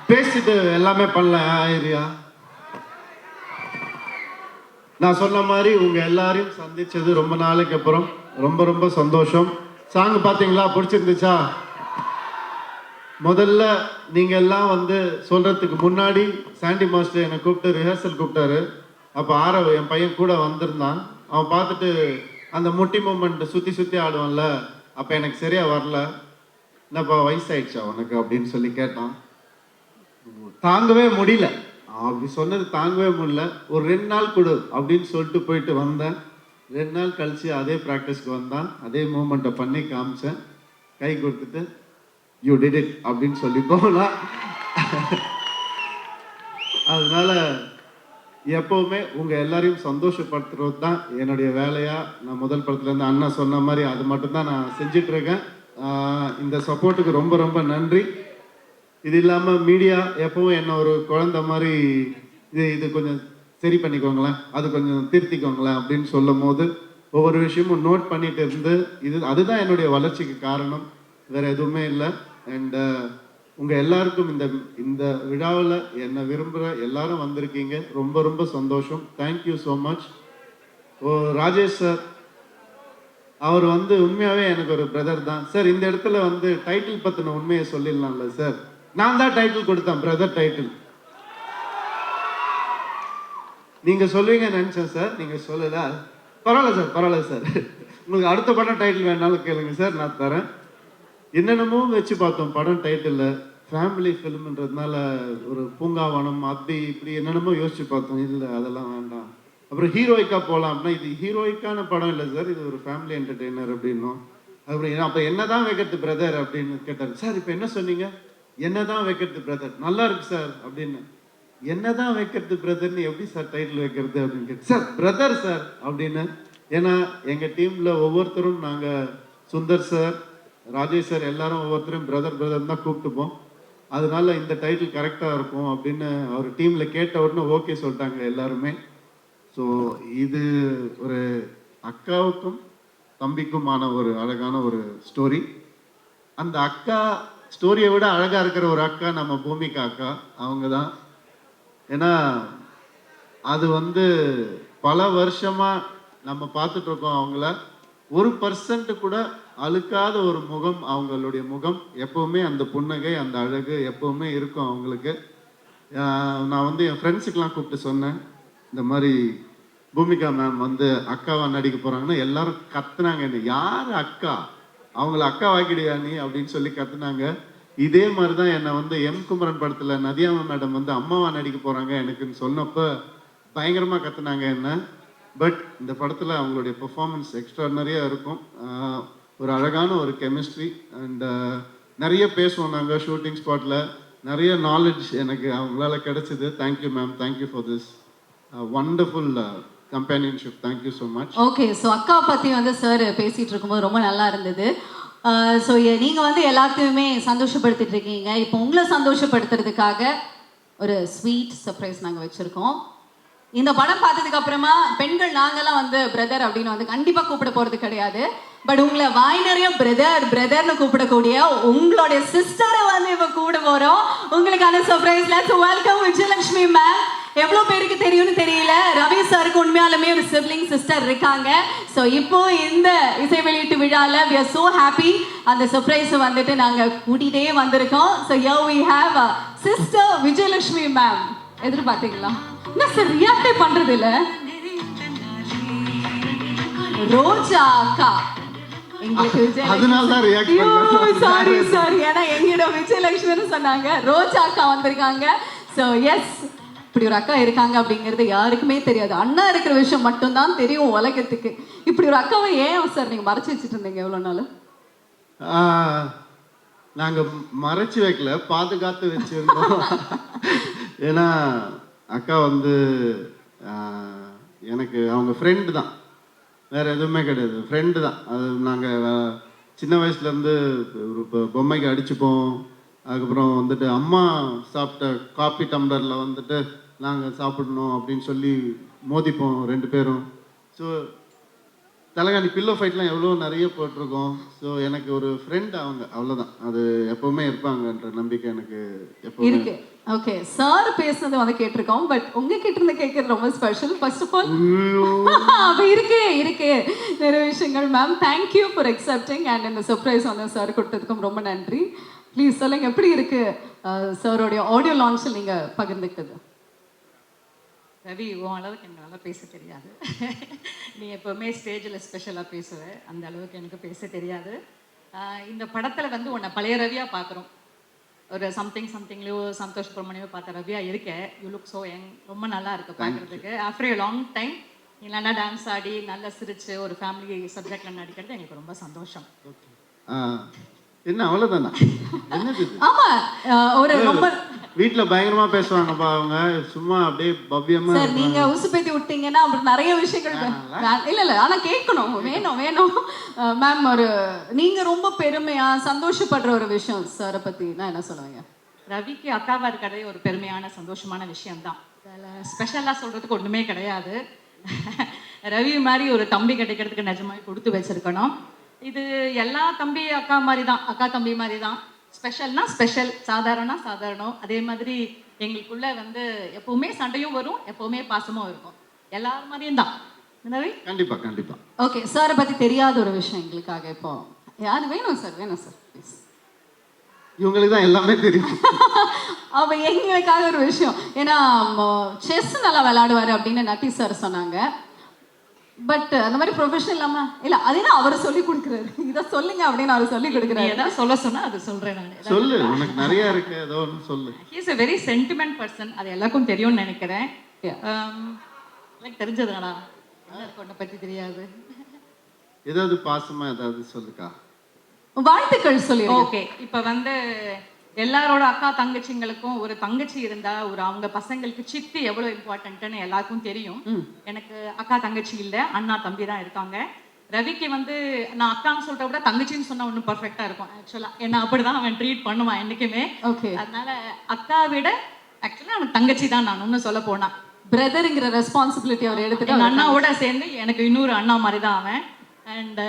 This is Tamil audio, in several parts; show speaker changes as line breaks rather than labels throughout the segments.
பேசிட்டு எல்லாமே பண்ணல ஏரியா. நான் சொன்ன மாதிரி உங்க எல்லாரையும் சந்திச்சது ரொம்ப நாளைக்கு அப்புறம் ரொம்ப ரொம்ப சந்தோஷம். சாங் பார்த்தீங்களா? பிடிச்சிருந்துச்சா? முதல்ல நீங்க எல்லாம் வந்து சொல்றதுக்கு முன்னாடி சாண்டி மாஸ்டர் என்னை கூப்பிட்டு ரிஹர்சல் கூப்பிட்டாரு. அப்போ ஆரவ் என் பையன் கூட வந்திருந்தான். அவன் பார்த்துட்டு அந்த முட்டி மூமெண்ட் சுற்றி சுற்றி ஆடுவான்ல, அப்போ எனக்கு சரியா வரல. என்னப்பா வயசாயிடுச்சா உனக்கு அப்படின்னு சொல்லி கேட்டான். தாங்கவே முடியல, அப்படி சொன்னது தாங்கவே முடியல. ஒரு 2 நாள் கொடு அப்படின்னு சொல்லிட்டு போயிட்டு வந்தேன். 2 நாள் கழிச்சு அதே ப்ராக்டிஸ்க்கு வந்தான். அதே மூமெண்ட்டை பண்ணி காமிச்சேன். கை கொடுத்துட்டு யூ டிட் இட் அப்படின்னு சொல்லி போகலாம். அதனால எப்பவுமே உங்க எல்லாரையும் சந்தோஷப்படுத்துறது தான் என்னுடைய வேலையா. நான் முதல் படத்துல இருந்து அண்ணா சொன்ன மாதிரி அது மட்டும்தான் நான் செஞ்சிட்டு இருக்கேன். இந்த சப்போர்ட்டுக்கு ரொம்ப ரொம்ப நன்றி. இது இல்லாமல் மீடியா எப்பவும் என்ன ஒரு குழந்தை மாதிரி இது கொஞ்சம் சரி பண்ணிக்கோங்களேன், அது கொஞ்சம் திருத்திக்கோங்களேன் அப்படின்னு சொல்லும் போது ஒவ்வொரு விஷயமும் நோட் பண்ணிட்டு இருந்து அதுதான் என்னுடைய வளர்ச்சிக்கு காரணம், வேற எதுவுமே இல்லை. அண்ட் உங்கள் எல்லாருக்கும் இந்த விழாவில் என்னை விரும்புகிற எல்லாரும் வந்திருக்கீங்க. ரொம்ப ரொம்ப சந்தோஷம். Thank you so much. Rajesh sir அவர் வந்து உண்மையாகவே எனக்கு ஒரு பிரதர் தான் சார். இந்த இடத்துல வந்து டைட்டில் பற்றின உண்மையை சொல்லிடலாம்ல சார். நான் தான் டைட்டில் கொடுத்தேன், பிரதர் டைட்டில். நீங்கள் சொல்லுவீங்க நினச்சேன் சார், நீங்கள் சொல்லல. பரவாயில்ல சார், பரவாயில்ல சார். உங்களுக்கு அடுத்த படம் டைட்டில் வேணாலும் கேளுங்க சார், நான் தரேன். என்னென்னமோ வச்சு பார்த்தோம் படம் டைட்டில். ஃபேமிலி ஃபிலிம்ன்றதுனால ஒரு பூங்காவனம் அப்படி இப்படி என்னென்னமோ யோசிச்சு பார்த்தோம். இல்லை அதெல்லாம் வேண்டாம். அப்புறம் ஹீரோயிக்காக போகலாம் அப்படின்னா இது ஹீரோயிக்கான படம் இல்லை சார், இது ஒரு ஃபேமிலி என்டர்டெய்னர் அப்படின்னும். அப்புறம் அப்போ என்ன தான் வைக்கிறது பிரதர் அப்படின்னு கேட்டார். சார் இப்போ என்ன சொன்னீங்க? என்னதான் வைக்கிறது பிரதர், நல்லா இருக்கு சார் அப்படின்னு. என்னதான் வைக்கிறது பிரதர்னு எப்படி சார் டைட்டில் வைக்கிறது அப்படின்னு கேட்டு, சார் பிரதர் சார் அப்படின்னு. ஏன்னா எங்கள் டீமில் ஒவ்வொருத்தரும் நாங்கள் சுந்தர் சார், ராஜேஷ் சார் எல்லாரும் ஒவ்வொருத்தரும் பிரதர் பிரதர் தான் கூப்பிட்டுப்போம். அதனால இந்த டைட்டில் கரெக்டாக இருக்கும் அப்படின்னு அவர் டீமில் கேட்ட உடனே ஓகே சொல்லிட்டாங்க எல்லாருமே. ஸோ இது ஒரு அக்காவுக்கும் தம்பிக்குமான ஒரு அழகான ஒரு ஸ்டோரி. அந்த அக்கா ஸ்டோரியை விட அழகாக இருக்கிற ஒரு அக்கா நம்ம பூமிகா அக்கா, அவங்க தான். ஏன்னா அது வந்து பல வருஷமாக நம்ம பார்த்துட்ருக்கோம் அவங்கள. 1% கூட அழுக்காத ஒரு முகம் அவங்களுடைய முகம். எப்போவுமே அந்த புன்னகை, அந்த அழகு எப்போவுமே இருக்கும் அவங்களுக்கு. நான் வந்து என் ஃப்ரெண்ட்ஸுக்கெலாம் கூப்பிட்டு சொன்னேன், இந்த மாதிரி பூமிகா மேம் வந்து அக்காவாக நடிக்க போகிறாங்கன்னா எல்லாரும் கத்துனாங்க. என்ன யார் அக்கா, அவங்கள அக்கா வாக்கிடுயா நீ அப்படின்னு சொல்லி கத்துனாங்க. இதே மாதிரி தான் என்னை வந்து எம் குமரன் படத்தில் நதியாமா மேடம் வந்து அம்மாவா நடிக்க போகிறாங்க எனக்குன்னு சொன்னப்போ பயங்கரமாக கத்துனாங்க என்ன. பட் இந்த படத்தில் அவங்களுடைய பெர்ஃபார்மன்ஸ் எக்ஸ்ட்ராடனரியாக இருக்கும். ஒரு அழகான ஒரு கெமிஸ்ட்ரி அண்ட் நிறைய பேசுவோம் நாங்கள் ஷூட்டிங் ஸ்பாட்டில். நிறைய நாலேஜ் எனக்கு அவங்களால கிடைச்சிது. Thank you ma'am, thank you for this wonderful companionship. Thank you so much.
Okay, so அக்கா பற்றி வந்து சார் பேசிகிட்டு இருக்கும்போது ரொம்ப நல்லா இருந்தது. ஸோ நீங்கள் வந்து எல்லாத்தையுமே சந்தோஷப்படுத்திட்டு இருக்கீங்க. இப்போ உங்களை சந்தோஷப்படுத்துறதுக்காக ஒரு ஸ்வீட் சர்ப்ரைஸ் நாங்கள் வச்சுருக்கோம். இந்த படம் பார்த்ததுக்கு அப்புறமா பெண்கள் நாங்கெல்லாம் வந்து பிரதர் அப்படின்னு வந்து கண்டிப்பாக கூப்பிட போகிறது கிடையாது. பட் உங்களை வாய் நிறைய பிரதர் பிரதர்னு கூப்பிடக்கூடிய உங்களுடைய சிஸ்டரை வந்து இப்போ கூப்பிட போகிறோம். உங்களுக்கான surprise. Let's welcome Vijayalakshmi ma'am. எவ்வளோ பேருக்கு தெரியும்னு தெரியல, ரவி சாருக்கு உண்மையாலுமே ஒரு சிப்ளிங் சிஸ்டர் இருக்காங்க. ஸோ இப்போ இந்த இசை வெளியீட்டு விழாவில் we are so happy அந்த சர்ப்ரைஸை வந்துட்டு நாங்கள் கூட்டிகிட்டே வந்திருக்கோம். So here we have sister Vijayalakshmi ma'am. எதிர்பார்த்தீங்களா? என்ன சார் ரியாக்டே பண்ணுறது இல்லை? ரோஜா அக்கா சாரி சாரி, ஏன்னா எங்கிட்ட விஜயலட்சுமின்னு சொன்னாங்க, ரோஜா அக்கா வந்திருக்காங்க. ஸோ எஸ், இப்படி ஒரு அக்கா இருக்காங்க அப்படிங்கிறது யாருக்குமே தெரியாது. அண்ணா இருக்கிற விஷயம் மட்டும்தான் தெரியும் உலகத்துக்கு. இப்படி ஒரு அக்காவை ஏன் சார் நீங்கள் மறைச்சி வச்சுட்டு இருந்தீங்க எவ்வளோ நாள்?
நாங்கள் மறைச்சி வைக்கல, பாதுகாத்து வச்சுருந்தோம். ஏன்னா அக்கா வந்து எனக்கு அவங்க ஃப்ரெண்டு தான், வேறு எதுவுமே கிடையாது, ஃப்ரெண்டு தான். அது நாங்கள் சின்ன வயசுலேருந்து ஒரு பொம்மைக்கு அடிச்சுப்போம். அதுக்கப்புறம் வந்துட்டு அம்மா சாப்பிட்ட காப்பி டம்ளரில் வந்துட்டு நாங்கள் சாப்பிடணும் அப்படின்னு சொல்லி மோதிப்போம் 2 பேரும். ஸோ தலகாணி பில்லோ ஃபைட்லாம் எவ்வளோ நிறைய போட்டிருக்கோம். ஸோ எனக்கு ஒரு ஃப்ரெண்ட் அவங்க, அவ்வளோதான். அது எப்போவுமே இருப்பாங்கன்ற நம்பிக்கை எனக்கு எப்போவுமே
இருக்கு. ஓகே, சார் பேசுனது வந்து கேட்டிருக்கோம். பட் உங்ககிட்ட இருந்து கேட்கறது ரொம்ப ஸ்பெஷல். ஃபர்ஸ்ட் ஆஃப் ஆல் அப்ப இருக்கு நிறைய விஷயங்கள். Ma'am, thank you for accepting and இந்த சர்ப்ரைஸ் வந்து சார் கொடுத்ததுக்கும் ரொம்ப நன்றி. ப்ளீஸ் சொல்லுங்க, எப்படி இருக்கு சாரோடைய ஆடியோ லான்ச்சில் நீங்க பகிர்ந்துக்கிட்டது?
ரவி, உன் அளவுக்கு எனக்கு நல்லா பேச தெரியாது. நீ எப்போவுமே ஸ்டேஜில் ஸ்பெஷலாக பேசுவ, அந்த அளவுக்கு எனக்கு பேச தெரியாது. இந்த படத்தில் வந்து உன்னை பழைய ரவியாக பார்க்குறோம். ஒரு சம்திங்லையோ சந்தோஷ் பிரமணியோ பார்த்த ரவியா இருக்க. You look so young. ரொம்ப நல்லா இருக்கு பார்க்குறதுக்கு. ஆஃப்டர் எ லாங் டைம் நீ நல்லா டான்ஸ் ஆடி நல்லா சிரிச்சு ஒரு ஃபேமிலி சப்ஜெக்டில் நடிக்கிறது எங்களுக்கு ரொம்ப சந்தோஷம்.
என்ன அவ்வளோதானா? என்னது இது?
ஆமா, ஒரு ரொம்ப
வீட்ல பயங்கரமா பேசுவாங்கப்பா அவங்க, சும்மா அப்படியே பவ்யமா.
சார், நீங்க உசுப்பேத்தி விட்டீங்கன்னா அப்புறம் நிறைய விஷயங்கள் இல்ல ஆனா கேட்கணும், வேணும். மேம், ஒரு நீங்க ரொம்ப பெருமையா சந்தோஷப்படுற ஒரு விஷயம் சாரை பத்தி நான் என்ன சொல்லுவீங்க?
ரவிக்கு அக்காவா இருக்கிறதே ஒரு பெருமையான சந்தோஷமான விஷயம்தான். அதில் ஸ்பெஷலாக சொல்கிறதுக்கு ஒன்றுமே கிடையாது. ரவி மாதிரி ஒரு தம்பி கிடைக்கிறதுக்கு நிஜமாவே கொடுத்து வச்சிருக்கணும். இது எல்லா தம்பி அக்கா மாதிரி தான், அக்கா தம்பி மாதிரி தான். ஸ்பெஷல்னா ஸ்பெஷல், சாதாரணம் சாதாரணம். அதே மாதிரி எங்களுக்குள்ள வந்து எப்பவுமே சண்டையும் வரும், எப்பவுமே பாசமும் இருக்கும். எல்லாரும் மாதிரியும் தான். ரவி,
கண்டிப்பா.
ஓகே, சாரை பத்தி தெரியாத ஒரு விஷயம் எங்களுக்காக இப்போ யாரு வேணும் சார் ப்ளீஸ்.
இவங்களுக்கு தான் எல்லாமே தெரியும்.
அவ எங்களுக்காக ஒரு விஷயம், ஏன்னா செஸ் நல்லா விளையாடுவாரு அப்படின்னு நட்டி சார் சொன்னாங்க. பட் அந்த மாதிரி ப்ரொஃபஷனல் இல்லாம இல்ல, அதே அவர் சொல்லி கொடுக்குறாரு. இதை சொல்லுங்க அப்படின்னு அவர் சொல்லி கொடுக்குறாரு.
ஏதாவது சொல்ல சொன்னா அது சொல்றேன் நான்.
சொல்லு, உனக்கு நிறைய இருக்கு, ஏதோ ஒன்று சொல்லு.
He is a very sentiment person. அது எல்லாருக்கும் தெரியும்னு நினைக்கிறேன். எனக்கு தெரிஞ்சதுடா, எனக்கு ஒன்றை பத்தி தெரியாது.
ஏதாவது பாசமா ஏதாவது சொல்லுக்கா.
வாழ்த்துக்கள் சொல்லி.
ஓகே, இப்போ வந்து எல்லாரோட அக்கா தங்கச்சிங்களுக்கும் ஒரு தங்கச்சி இருந்தா ஒரு அவங்க பசங்களுக்கு சித்தி எவ்வளவு இம்பார்ட்டன்ட்னு எல்லாருக்கும் தெரியும். எனக்கு அக்கா தங்கச்சி இல்லை, அண்ணா தம்பி தான் இருக்காங்க. ரவிக்கு வந்து நான் அக்கான்னு சொல்றத விட தங்கச்சின்னு சொன்னா ஒன்றும் பர்ஃபெக்டா இருக்கும். ஆக்சுவலா என்ன அப்படிதான் அவன் ட்ரீட் பண்ணுவான் என்னைக்குமே.
ஓகே,
அதனால அக்கா விட ஆக்சுவலா அவன் தங்கச்சி தான். நான் ஒன்னும் சொல்ல போனா
பிரதருங்கிற ரெஸ்பான்சிபிலிட்டி அவர் எடுத்துட்டு
எங்க அண்ணாவோட சேர்ந்து எனக்கு இன்னொரு அண்ணா மாதிரி தான் அவன். அண்ட்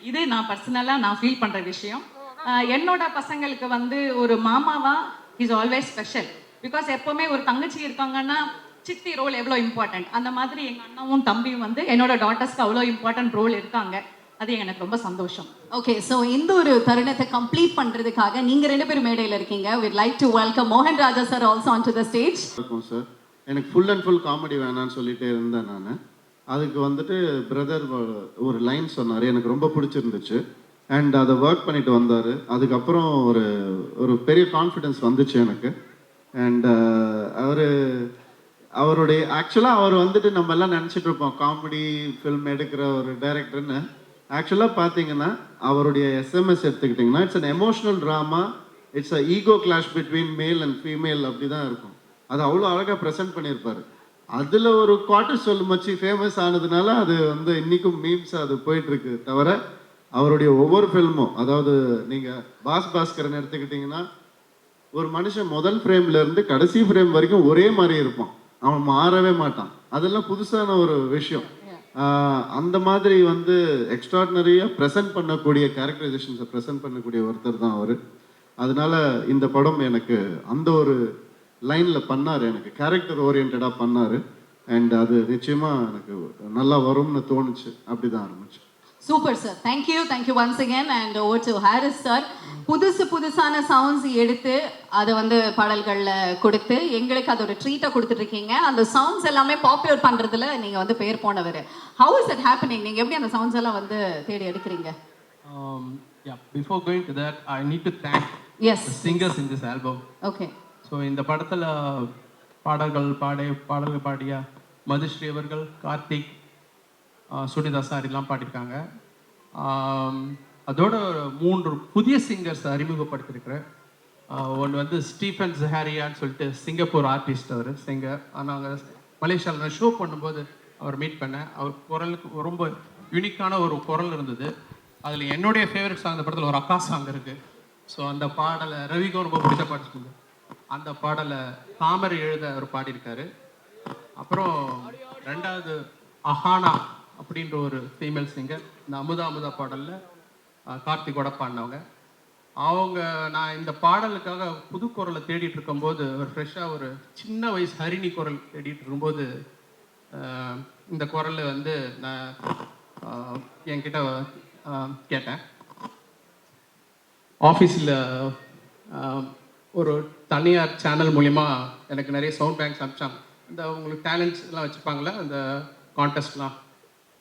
இது நான் பர்சனலா நான் ஃபீல் பண்ற விஷயம். என்னோட பசங்களுக்கு வந்து ஒரு மாமாவா இஸ் ஆல்வேஸ் ஸ்பெஷல். பிகாஸ் எப்பவுமே ஒரு தங்கச்சி இருக்காங்கன்னா சித்தி ரோல் எவ்வளோ இம்பார்ட்டன்ட், அந்த மாதிரி எங்கள் அண்ணாவும் தம்பியும் வந்து என்னோட டாட்டர்ஸ்க்கு அவ்வளோ இம்பார்ட்டன்ட் ரோல் இருக்காங்க. அது எனக்கு ரொம்ப சந்தோஷம்.
ஓகே, ஸோ இந்த ஒரு தருணத்தை கம்ப்ளீட் பண்றதுக்காக நீங்க ரெண்டு பேரும் மேடையில் இருக்கீங்க. we'd like to welcome மோகன் Raja sir also onto the stage.
இருக்கும் சார். எனக்கு ஃபுல் அண்ட் ஃபுல் காமெடி வேணான்னு சொல்லிட்டே இருந்தேன் நான். அதுக்கு வந்துட்டு பிரதர் ஒரு லைன் சொன்னார், எனக்கு ரொம்ப பிடிச்சிருந்துச்சு. அண்ட் அதை ஒர்க் பண்ணிட்டு வந்தார். அதுக்கப்புறம் ஒரு பெரிய கான்ஃபிடென்ஸ் வந்துச்சு எனக்கு. அண்ட் அவருடைய ஆக்சுவலாக அவர் வந்துட்டு நம்ம எல்லாம் நினச்சிட்டு இருப்போம் காமெடி ஃபில்ம் எடுக்கிற ஒரு டைரக்டர்னு. ஆக்சுவலாக பார்த்தீங்கன்னா அவருடைய எஸ்எம்எஸ் எடுத்துக்கிட்டிங்கன்னா it's an emotional drama, it's a ego clash between male and female, அப்படி தான் இருக்கும். அது அவ்வளோ அழகாக ப்ரெசென்ட் பண்ணியிருப்பார். அதில் ஒரு குவார்டர் சொல்லு மச்சி ஃபேமஸ் ஆனதுனால அது வந்து இன்றைக்கும் மீம்ஸ் அது போயிட்டுருக்கு. தவிர அவருடைய ஒவ்வொரு ஃபில்மும், அதாவது நீங்கள் பாஸ்கரன் எடுத்துக்கிட்டிங்கன்னா ஒரு மனுஷன் முதல் ஃப்ரேம்ல இருந்து கடைசி ஃப்ரேம் வரைக்கும் ஒரே மாதிரி இருப்பான், அவன் மாறவே மாட்டான். அதெல்லாம் புதுசான ஒரு விஷயம். அந்த மாதிரி வந்து எக்ஸ்ட்ராடினரியாக ப்ரெசென்ட் பண்ணக்கூடிய கேரக்டரைசேஷன்ஸை ப்ரெசென்ட் பண்ணக்கூடிய ஒருத்தர் தான் அவர். அதனால இந்த படம் எனக்கு அந்த ஒரு லைனில் பண்ணார், எனக்கு கேரக்டர் ஓரியன்டாக பண்ணார். அண்ட் அது நிச்சயமாக எனக்கு நல்லா வரும்னு தோணுச்சு. அப்படி தான் ஆரம்பிச்சு.
Super sir, thank you once again. And over to Harris sir. புதுசான சவுண்ட்ஸ் எடுத்து அதை வந்து பாடல்களில் கொடுத்து எங்களுக்கு அது ஒரு ட்ரீட்டை கொடுத்துட்ருக்கீங்க. அந்த சவுண்ட்ஸ் எல்லாமே பாப்புலர் பண்ணுறதுல நீங்கள் வந்து பேர் போனவர். How is it happening? நீங்கள் எப்படி அந்த சவுண்ட்ஸ் எல்லாம் வந்து தேடி எடுக்கிறீங்க?
Before going to that, I need to thank the singers in this album.
Okay.
So இந்த படத்தில் பாடல்கள் பாடிய மதுஸ்ரீ அவர்கள், கார்த்திக், சுனிதா சார் எல்லாம் பாடியிருக்காங்க. அதோட 3 புதிய சிங்கர்ஸ் அறிமுகப்படுத்தியிருக்கிறேன். ஒன்று வந்து ஸ்டீஃபன் ஜஹாரியான்னு சொல்லிட்டு சிங்கப்பூர் ஆர்டிஸ்ட், அவர் சிங்கர். நாங்கள் மலேசியாவில் ஷோ பண்ணும்போது அவர் மீட் பண்ணேன். அவர் குரலுக்கு ரொம்ப யூனிக்கான ஒரு குரல் இருந்தது. அதில் என்னுடைய ஃபேவரட் சாங் அந்த படத்தில் ஒரு அக்கா சாங் இருக்குது. ஸோ அந்த பாடலை ரவிக்கும் ரொம்ப பிடிச்ச பாட்டு சொல்லுங்க. அந்த பாடலை தாமரை எழுத அவர் பாடியிருக்காரு. அப்புறம் 2வது அஹானா அப்படின்ற ஒரு ஃபீமேல் சிங்கர். இந்த அமுதா அமுதா பாடலில் கார்த்திகோட பாடினவங்க. அவங்க நான் இந்த பாடலுக்காக புது குரலை தேடிட்டு இருக்கும்போது ஒரு ஃப்ரெஷ்ஷாக ஒரு சின்ன வயசு ஹரிணி குரல் தேடிட்டு இருக்கும்போது இந்த குரல் வந்து நான் என்கிட்ட கேட்டேன். ஆஃபீஸில் ஒரு தனியார் சேனல் மூலிமா எனக்கு நிறைய சவுண்ட் பேங்க்ஸ் அனுப்பிச்சாங்க. இந்த உங்களுக்கு டேலண்ட்ஸ் எல்லாம் வச்சுப்பாங்களே அந்த கான்டெஸ்ட்லாம்.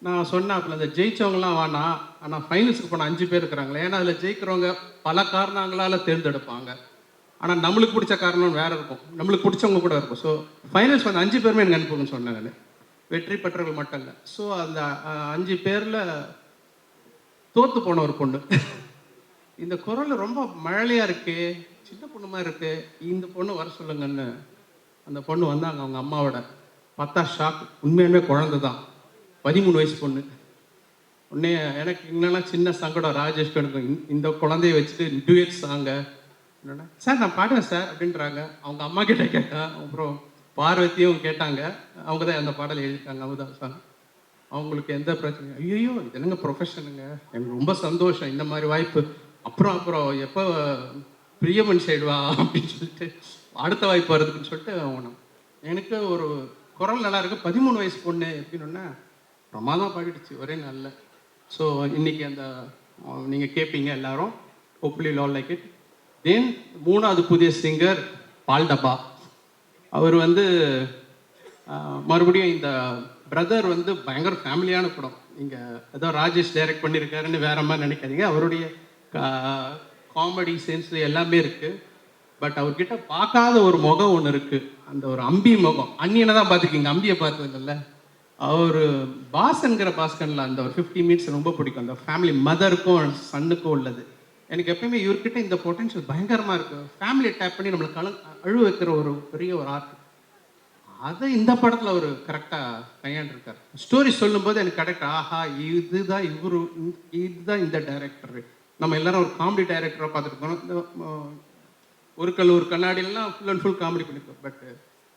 நான் சொன்னேன் அப்போ அந்த ஜெயிச்சவங்கலாம் வேணாம், ஆனால் ஃபைனல்ஸுக்கு போன 5 பேர் இருக்கிறாங்களே, ஏன்னா அதில் ஜெயிக்கிறவங்க பல காரணங்களால் தேர்ந்தெடுப்பாங்க. ஆனால் நம்மளுக்கு பிடிச்ச காரணம் வேறு இருக்கும், நம்மளுக்கு பிடிச்சவங்க கூட இருக்கும். ஸோ ஃபைனல்ஸ் வந்து 5 பேருமே எனக்கு அனுப்புங்கன்னு சொன்னேன் நான். வெற்றி பெற்றவர்கள் மட்டும் இல்லை. ஸோ அந்த 5 பேரில் தோற்று போன ஒரு பொண்ணு. இந்த குரல் ரொம்ப மழலையாக இருக்கு, சின்ன பொண்ணு மாதிரி இருக்கு, இந்த பொண்ணு வர சொல்லுங்கன்னு அந்த பொண்ணு வந்தாங்க அவங்க அம்மாவோட. பார்த்தா ஷாக், உண்மையுமே குழந்தை தான், 13 வயசு பொண்ணு. உடனே எனக்கு இன்னெல்லாம் சின்ன சங்கடம், ராஜேஷ்க்கு எனக்கு இந்த குழந்தைய வச்சுட்டு டூயட் சாங்க என்னன்னா, சார் நான் பாடுவேன் சார் அப்படின்றாங்க. அவங்க அம்மா கிட்ட கேட்டேன், அப்புறம் பார்வதியும் கேட்டாங்க. அவங்க தான் அந்த பாடல் எழுதிட்டாங்க, அமுதா சாங். அவங்களுக்கு எந்த பிரச்சனையும், ஐயோ இது என்னங்க ப்ரொஃபஷனுங்க, எனக்கு ரொம்ப சந்தோஷம் இந்த மாதிரி வாய்ப்பு. அப்புறம் எப்போ பிரியமன் சைடுவா அப்படின்னு சொல்லிட்டு அடுத்த வாய்ப்பு வருதுன்னு சொல்லிட்டு அவனும் எனக்கு ஒரு குரல் நல்லா இருக்கு, 13 வயசு பொண்ணு எப்படின்னா பிரமாதம் பாடிடுச்சு ஒரே நல்ல. ஸோ இன்னைக்கு அந்த நீங்கள் கேட்பீங்க எல்லாரும், ஹோப்ஃபுல்லி ஆல் லைக் இட். தென் 3வது புதிய சிங்கர் பால்டபா. அவர் வந்து மறுபடியும் இந்த பிரதர் வந்து பயங்கர ஃபேமிலியான படம். நீங்கள் ஏதோ ராஜேஷ் டைரக்ட் பண்ணியிருக்காருன்னு வேற மாதிரி நினைக்காதீங்க. அவருடைய காமெடி சென்ஸ் எல்லாமே இருக்குது. பட் அவர்கிட்ட பார்க்காத ஒரு முகம் ஒன்று இருக்குது, அந்த ஒரு அம்பி முகம். அந்நியனை தான் பார்த்துருக்கீங்க, அம்பியை பார்த்தது இல்லை. அவர் பாஸ்கன்கிற பாஸ்கனில் அந்த ஒரு 50 மினிட்ஸ் ரொம்ப பிடிக்கும். அந்த ஃபேமிலி மதருக்கும் சன்னுக்கும் உள்ளது. எனக்கு எப்பயுமே இவர்கிட்ட இந்த பொட்டன்ஷியல் பயங்கரமாக இருக்குது. ஃபேமிலியை டேப் பண்ணி நம்மளை அழுவ வைக்கிற ஒரு பெரிய ஒரு ஆர்ட். அதை இந்த படத்தில் அவர் கரெக்டாக கையாண்டிருக்கார். ஸ்டோரி சொல்லும்போது எனக்கு கரெக்ட், ஆஹா இதுதான் இதுதான் இந்த டைரக்டர். நம்ம எல்லாரும் ஒரு காமெடி டைரக்டராக பார்த்துருக்கோம். இந்த ஒரு கண்ணாடியெல்லாம் ஃபுல் அண்ட் ஃபுல் காமெடி பண்ணியிருக்கோம். பட்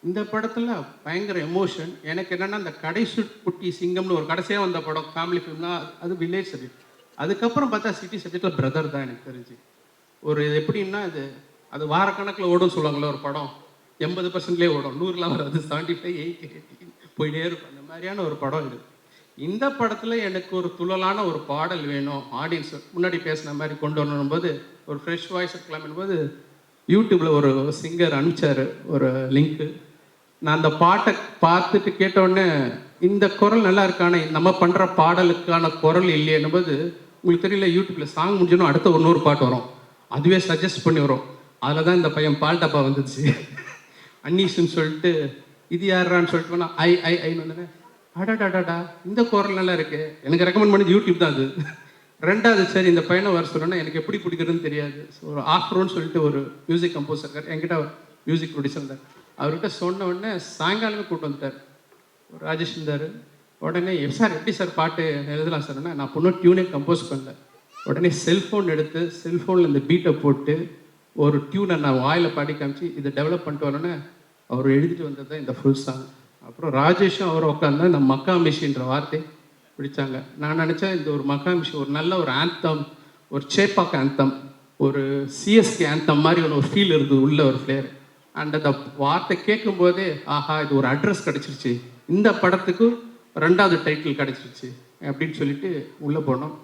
இந்த படத்தில் பயங்கர எமோஷன். எனக்கு என்னென்னா இந்த கடைசி குட்டி சிங்கம்னு ஒரு கடைசியாக வந்த படம் ஃபேமிலி ஃபிலிம்னா அது வில்லேஜ் சப்ஜெக்ட். அதுக்கப்புறம் பார்த்தா சிட்டி சப்ஜெக்டில் பிரதர் தான் எனக்கு தெரிஞ்சு. ஒரு இது எப்படின்னா அது வாரக்கணக்கில் ஓடும் சொல்லுவாங்களே, ஒரு படம் 80%லேயே ஓடும், 100லாம் வராது, 75, 80 போயிட்டே இருக்கும். அந்த மாதிரியான ஒரு படம் இது. இந்த படத்தில் எனக்கு ஒரு துள்ளலான ஒரு பாடல் வேணும், ஆடியன்ஸ் முன்னாடி பேசின மாதிரி கொண்டு வரணும் போது, ஒரு ஃப்ரெஷ் வாய்ஸ் இருக்கலாம்னு போது யூடியூப்பில் ஒரு சிங்கர் அனுப்பிச்சார் ஒரு லிங்க்கு. நான் அந்த பாட்டை பார்த்துட்டு கேட்டோடனே இந்த குரல் நல்லா இருக்கானே, நம்ம பண்ணுற பாடலுக்கான குரல் இல்லையேன்னும் போது, உங்களுக்கு தெரியல, யூடியூப்பில் சாங் முடிஞ்சோன்னா அடுத்த இன்னொரு பாட்டு வரும், அதுவே சஜஸ்ட் பண்ணி வரும். அதில் தான் இந்த பையன் பால்டப்பா வந்துச்சு. அன்னீஸ்ன்னு சொல்லிட்டு இது யாரான்னு சொல்லிட்டு போனால் ஐன்னு வந்தேன். அடாடாடாடா இந்த குரல் நல்லா இருக்கு, எனக்கு ரெக்கமெண்ட் பண்ணி யூடியூப் தான் அது. 2வது சரி இந்த பையனை வர சொல்லணும்னா எனக்கு எப்படி பிடிக்கிறதுன்னு தெரியாது. ஸோ ஒரு ஆஃப்ரோன்னு சொல்லிட்டு ஒரு மியூசிக் கம்போசர் இருக்கார், என்கிட்ட மியூசிக் ப்ரொடியூசர் இருந்தார். அவர்கிட்ட சொன்ன உடனே சாயங்காலமே கூப்பிட்டு வந்துட்டார். ஒரு ராஜேஷ் இருந்தார். உடனே சார் எப்படி சார் பாட்டு எழுதலாம் சார்னா, நான் பொண்ணு டியூனே கம்போஸ் பண்ணல. உடனே செல்ஃபோன் எடுத்து செல்ஃபோனில் இந்த பீட்டை போட்டு ஒரு டியூனை நான் வாயில் பாடி காமிச்சு இதை டெவலப் பண்ணிட்டு வரணுன்னு அவர் எழுதிட்டு வந்தது தான் இந்த ஃபுல் சாங். அப்புறம் ராஜேஷும் அவர் உட்காந்து இந்த மக்கா மிஷின்ற வார்த்தை பிடிச்சாங்க. நான் நினச்சேன் இந்த ஒரு மக்கா மிஷின் ஒரு நல்ல ஒரு ஆந்தம், ஒரு சேப்பாக் ஆந்தம், ஒரு சிஎஸ்கே ஆந்தம் மாதிரி ஒரு ஃபீல் இருந்தது, உள்ள ஒரு ஃப்ளேர். அண்ட் அந்த வார்த்தை கேட்கும் போதே ஆஹா இது ஒரு அட்ரஸ் கிடச்சிருச்சு, இந்த படத்துக்கு 2வது டைட்டில் கிடச்சிருச்சு அப்படின்னு சொல்லிட்டு உள்ளே போனோம்.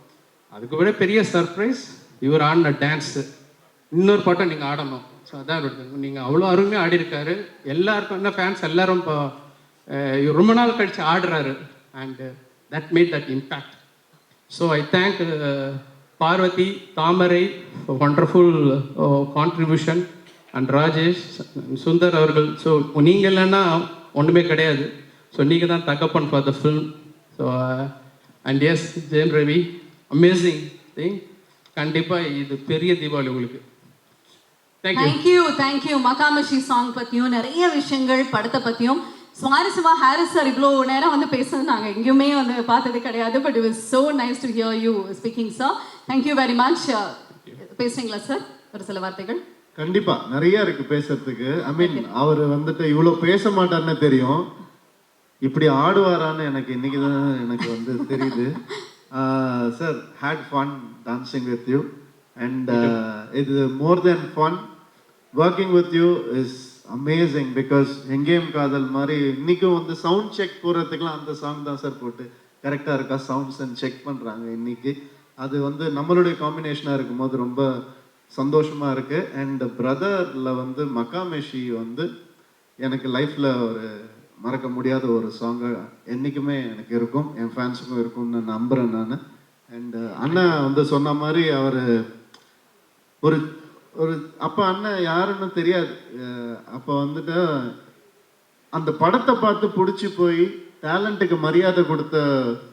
அதுக்கு விட பெரிய சர்ப்ரைஸ் இவர் ஆடின டான்ஸு. இன்னொரு பாட்டை நீங்கள் ஆடணும். ஸோ அதான் நீங்கள் அவ்வளோ அருமையாக ஆடிருக்காரு. எல்லாருக்கும் என்ன ஃபேன்ஸ் எல்லாரும் இப்போ ரொம்ப நாள் கழித்து ஆடுறாரு. And that made that impact. So I thank Parvati, Thamarai for wonderful contribution, and Rajesh, Sundar அவர்கள். ஸோ நீங்கள் இல்லைன்னா ஒன்றுமே கிடையாது. ஸோ நீங்கள் தான் தகப்பன் for the film. So and yes Jayan Ravi, amazing thing. கண்டிப்பாக இது பெரிய தீபாவளி உங்களுக்கு.
தேங்க்யூ. மகாமஷி சாங் பற்றியும் நிறைய விஷயங்கள், படத்தை பற்றியும் சுவாரஸ்யமா ஹாரிஸ் சார் இவ்வளோ நேரம் வந்து பேசுறது நாங்கள் எங்கேயுமே வந்து பார்த்தது கிடையாது. But it was so nice to hear you speaking sir. Thank you very much. பேசுறீங்களா சார் ஒரு சில வார்த்தைகள்?
கண்டிப்பா நிறைய இருக்கு பேசுறதுக்கு. ஐ மீன் அவர் வந்துட்டு இவ்வளோ பேச மாட்டார்னு தெரியும். இப்படி ஆடுவாரான்னு எனக்கு இன்னைக்கு தான் எனக்கு வந்து தெரியுது. Sir had fun dancing with you and இது more than fun working with you is amazing because Engeyum Kadhal மாதிரி இன்னைக்கும் வந்து சவுண்ட் செக் போடுறதுக்குலாம் அந்த சாங் தான் சார் போட்டு கரெக்டாக இருக்கா சவுண்ட்ஸ் அண்ட் செக் பண்ணுறாங்க இன்னைக்கு. அது வந்து நம்மளுடைய காம்பினேஷனாக இருக்கும்போது ரொம்ப சந்தோஷமாக இருக்குது. அண்ட் பிரதரில் வந்து மக்காமேஷி வந்து எனக்கு லைஃப்பில் ஒரு மறக்க முடியாத ஒரு சாங்கு என்றைக்குமே எனக்கு இருக்கும், என் ஃபேன்ஸுக்கும் இருக்கும்னு நம்புகிறேன் நான். அண்ட் அண்ணன் வந்து சொன்ன மாதிரி அவர் ஒரு ஒரு அப்போ அண்ணன் யாருன்னு தெரியாது. அப்போ வந்துட்டு அந்த படத்தை பார்த்து பிடிச்சி போய் டேலண்ட்டுக்கு மரியாதை கொடுத்த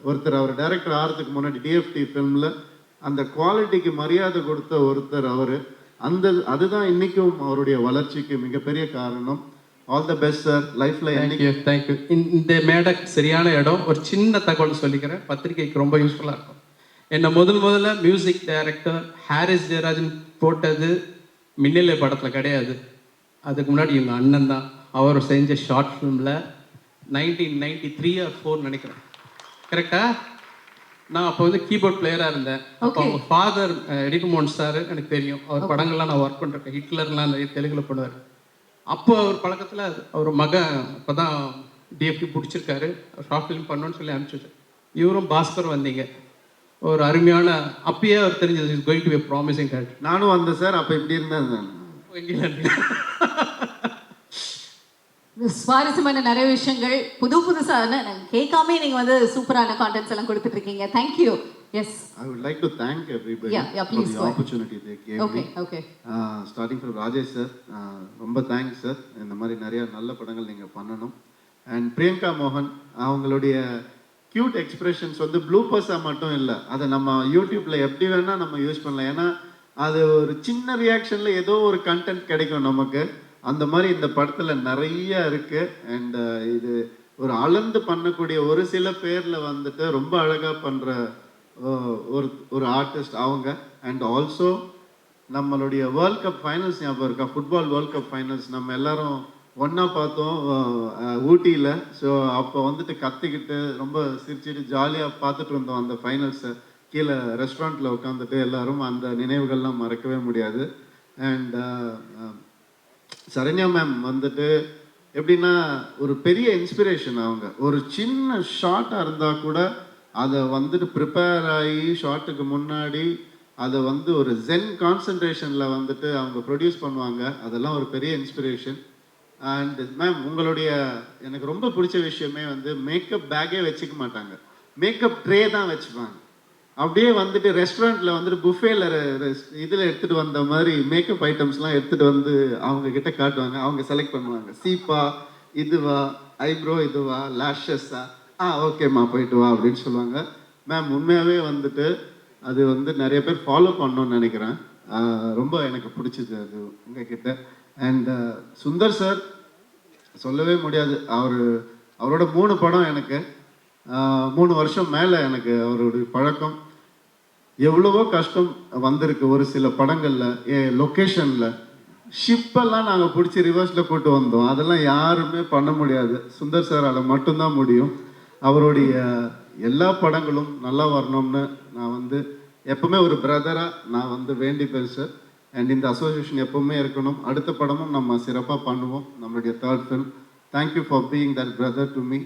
ஒருத்தர், அவர் டைரக்டர் ஆகிறதுக்கு முன்னாடி டிஎஃப்டி ஃபிலிமில் அந்த குவாலிட்டிக்கு மரியாதை கொடுத்த ஒருத்தர் அவர். அதுதான் இன்னைக்கும் அவருடைய வளர்ச்சிக்கு மிகப்பெரிய காரணம். ஆல் த பெஸ்ட் சார் லைஃப்பில்.
தேங்க்யூ. இந்த மேடை சரியான இடம். ஒரு சின்ன தகவல் சொல்லிக்கிறேன், பத்திரிகைக்கு ரொம்ப யூஸ்ஃபுல்லாக இருக்கும். என்னை முதல்ல மியூசிக் டைரக்டர் ஹாரிஸ் ஜெயராஜன் போட்டது மின்னலை படத்தில் கிடையாது, அதுக்கு முன்னாடி எங்கள் அண்ணன் தான். அவர் செஞ்ச ஷார்ட் ஃபிலிமில் 1993 or 4 நினைக்கிறேன், கரெக்டா? நான் அப்போ வந்து கீபோர்ட் பிளேயராக இருந்தேன். அப்போ அவங்க ஃபாதர் எடிகுமோன் சார் எனக்கு தெரியும், அவர் படங்கள்லாம் நான் ஒர்க் பண்ணிருக்கேன். ஹிட்லர்லாம் நிறைய தெலுங்குல பண்ணுவார். அப்போ அவர் பழக்கத்தில் அவர் மகன் இப்போ தான் டிஎஃப்டி பிடிச்சிருக்காரு, ஷார்ட் ஃபிலிம் பண்ணணும்னு சொல்லி அனுப்பிச்சு. இவரும் பாஸ்கர் வந்தீங்க, ஒரு அருமையான அப்பயே அவர் தெரிஞ்சது is going to be promising character.
நானும் வந்தேன் சார், அப்போ இப்படி இருந்தேன் நான்.
சுவாரஸ்யமான நிறைய விஷயங்கள் புதுசான கேட்காம நீங்க வந்து சூப்பரான கான்டென்ட்ஸ் எல்லாம் கொடுத்துட்டு இருக்கீங்க. Thank you. Yes,
I would like to thank everybody
please
for the opportunity they gave me.
Okay.
Starting from Rajesh sir, ரொம்ப தேங்க்ஸ் சார். இந்த மாதிரி நிறைய நல்ல படங்கள் நீங்கள் பண்ணணும். அண்ட் பிரியங்கா மோகன் அவங்களுடைய க்யூட் எக்ஸ்பிரஷன்ஸ் வந்து ப்ளூப்பர்ஸாக மட்டும் இல்லை, அதை நம்ம யூடியூப்பில் எப்படி வேணால் நம்ம யூஸ் பண்ணலாம். ஏன்னா அது ஒரு சின்ன ரியாக்ஷனில் ஏதோ ஒரு கண்டென்ட் கிடைக்கும் நமக்கு. அந்த மாதிரி இந்த படத்தில் நிறைய இருக்குது. அண்ட் இது ஒரு அளந்து பண்ணக்கூடிய ஒரு சில பேரில் வந்துட்டு ரொம்ப அழகாக பண்ணுற ஒரு ஆர்டிஸ்ட் அவங்க. அண்ட் ஆல்சோ நம்மளுடைய வேர்ல்ட் கப் ஃபைனல்ஸ் ஞாபகம் இருக்கா? ஃபுட்பால் வேர்ல்ட் கப் ஃபைனல்ஸ் நம்ம எல்லாரும் ஒன்றா பார்த்தோம் ஊட்டியில். ஸோ அப்போ வந்துட்டு கத்திக்கிட்டு ரொம்ப சிரிச்சுட்டு ஜாலியாக பார்த்துட்டு இருந்தோம் அந்த ஃபைனல்ஸை. கீழே ரெஸ்டாரண்ட்டில் உட்காந்துட்டு எல்லாரும் அந்த நினைவுகள்லாம் மறக்கவே முடியாது. அண்ட் சரண்யா மேம் வந்துட்டு எப்படின்னா ஒரு பெரிய இன்ஸ்பிரேஷன். அவங்க ஒரு சின்ன ஷார்ட்டாக இருந்தால் கூட அதை வந்துட்டு ப்ரிப்பேர் ஆகி ஷார்ட்டுக்கு முன்னாடி அதை வந்து ஒரு ஜென் கான்சன்ட்ரேஷனில் வந்துட்டு அவங்க ப்ரொடியூஸ் பண்ணுவாங்க. அதெல்லாம் ஒரு பெரிய இன்ஸ்பிரேஷன். அண்ட் மேம் உங்களுடைய எனக்கு ரொம்ப பிடிச்ச விஷயமே வந்து மேக்கப் பேக்கே வச்சுக்க மாட்டாங்க, மேக்கப் ட்ரே தான் வச்சுப்பாங்க. அப்படியே வந்துட்டு ரெஸ்டாரண்ட்டில் வந்துட்டு புஃபேல இதில் எடுத்துகிட்டு வந்த மாதிரி மேக்கப் ஐட்டம்ஸ்லாம் எடுத்துகிட்டு வந்து அவங்க கிட்ட காட்டுவாங்க. அவங்க செலக்ட் பண்ணுவாங்க, சீப்பா இதுவா, ஐப்ரோ இதுவா, லேஷஸா, ஓகேம்மா போயிட்டு வா அப்படின்னு சொல்லுவாங்க. மேம் உண்மையாகவே வந்துட்டு அது வந்து நிறைய பேர் ஃபாலோ பண்ணணும்னு நினைக்கிறேன். ரொம்ப எனக்கு பிடிச்சது அது உங்ககிட்ட. அண்ட் சுந்தர் சார் சொல்லவே முடியாது. அவரோட 3 படம் எனக்கு 3 வருஷம் மேலே எனக்கு அவருடைய பழக்கம். எவ்வளவோ கஷ்டம் வந்திருக்கு ஒரு சில படங்களில். லொக்கேஷனில் ஷிப்பெல்லாம் நாங்கள் பிடிச்சி ரிவர்ஸில் கூட்டு வந்தோம். அதெல்லாம் யாருமே பண்ண முடியாது, சுந்தர் சாரால் மட்டும்தான் முடியும். அவருடைய எல்லா படங்களும் நல்லா வரணும்னு நான் வந்து எப்பவுமே ஒரு பிரதராக நான் வந்து வேண்டிப்பேன் சார். அண்ட் இந்த அசோசியேஷன் எப்பவுமே இருக்கணும். அடுத்த படமும் நம்ம சிறப்பாக பண்ணுவோம், நம்மளுடைய 3rd film. Thank you for being that brother to me.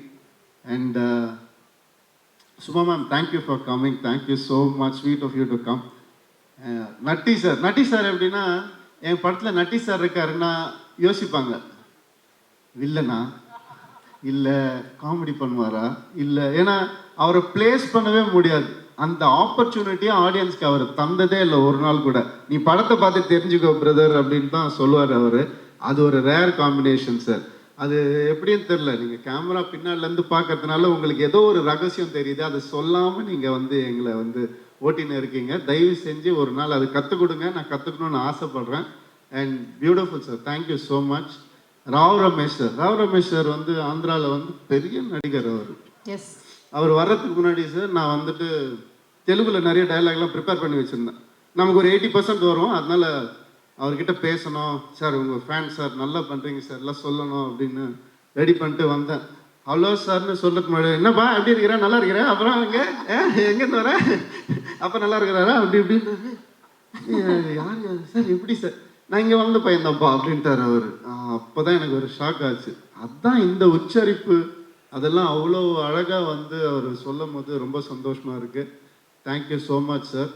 And Suma ma'am, thank you for coming. Thank you so much, sweet of you to come. Natty sir எப்படின்னா என் படத்தில் நட்டி சார் இருக்காருன்னா யோசிப்பாங்க, இல்லைண்ணா இல்லை காமெடி பண்ணுவாரா இல்லை, ஏன்னா அவரை பிளேஸ் பண்ணவே முடியாது. அந்த ஆப்பர்ச்சுனிட்டியை ஆடியன்ஸ்க்கு அவர் தந்ததே இல்லை ஒரு நாள் கூட. நீ படத்தை பார்த்து தெரிஞ்சுக்கோ பிரதர் அப்படின்னு தான் சொல்லுவார் அவர். அது ஒரு ரேர் காம்பினேஷன் சார். அது எப்படின்னு தெரில, நீங்கள் கேமரா பின்னாடிலேருந்து பார்க்கறதுனால உங்களுக்கு ஏதோ ஒரு ரகசியம் தெரியுது, அதை சொல்லாமல் நீங்கள் வந்து எங்களை வந்து ஓட்டின்னு இருக்கீங்க. தயவு செஞ்சு ஒரு நாள் அது கற்றுக் கொடுங்க, நான் கற்றுக்கணும்னு ஆசைப்பட்றேன். And beautiful sir, thank you so much. Rao Ramesh sir வந்து ஆந்திராவில் வந்து பெரிய நடிகர் அவர்.
எஸ்,
அவர் வர்றதுக்கு முன்னாடி சார் நான் வந்துட்டு தெலுங்குல நிறைய டைலாக்லாம் ப்ரிப்பேர் பண்ணி வச்சுருந்தேன். நமக்கு ஒரு 80% வரும், அதனால அவர்கிட்ட பேசணும் சார், உங்கள் ஃபேன் சார், நல்லா பண்ணுறீங்க சார், எல்லாம் சொல்லணும் அப்படின்னு ரெடி பண்ணிட்டு வந்தேன். ஹலோ சார்னு சொல்றதுக்கு முன்னாடி என்னப்பா எப்படி இருக்கிற நல்லா இருக்கிறேன் அப்புறம் எங்கேருந்து வர அப்போ நல்லா இருக்கிறாரா அப்படி இப்படின்னு யார் சார் எப்படி சார் நான் இங்கே வளர்ந்த பையன்தான்ப்பா அப்படின்ட்டார் அவர். அப்போ தான் எனக்கு ஒரு ஷாக் ஆச்சு. அதுதான் இந்த உச்சரிப்பு அதெல்லாம் அவ்வளோ அழகாக வந்து அவர் சொல்லும் போது ரொம்ப சந்தோஷமாக இருக்குது. Thank you so much sir.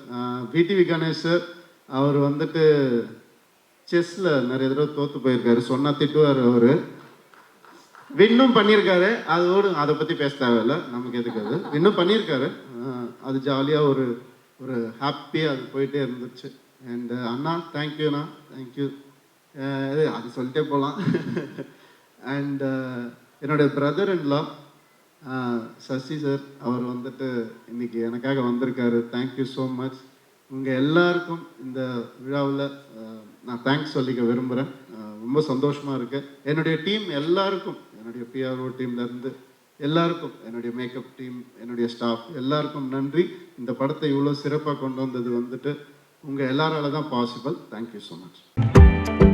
VTV Ganesh sir அவர் வந்துட்டு செஸ்ஸில் நிறைய தடவை தோற்று போயிருக்காரு, சொன்னால் திட்டுவார் அவர். வின்னும் பண்ணியிருக்காரு, அதோடு அதை பற்றி பேச தேவையில்லை, நமக்கு எதுக்கு அது. வின்னும் பண்ணியிருக்காரு, அது ஜாலியாக ஒரு ஒரு ஹாப்பியாக அது போயிட்டே இருந்துச்சு. அண்ட் அண்ணா தேங்க்யூண்ணா, தேங்க்யூ. அது சொல்லிட்டே போகலாம். அண்ட் என்னுடைய பிரதர் இன்லா சசி சார், அவர் வந்துட்டு இன்னைக்கு எனக்காக வந்திருக்காரு. Thank you so much. உங்கள் எல்லாருக்கும் இந்த விழாவில் நான் தேங்க்ஸ் சொல்லிக்க விரும்புகிறேன். ரொம்ப சந்தோஷமாக இருக்கு. என்னுடைய டீம் எல்லாருக்கும், என்னுடைய பிஆர்ஓ டீம்லேருந்து எல்லாருக்கும், என்னுடைய மேக்கப் டீம், என்னுடைய ஸ்டாஃப் எல்லாருக்கும் நன்றி. இந்த படத்தை இவ்வளோ சிறப்பாக கொண்டு வந்தது வந்துட்டு உங்கள் எல்லாரால தான் பாசிபிள். Thank you so much.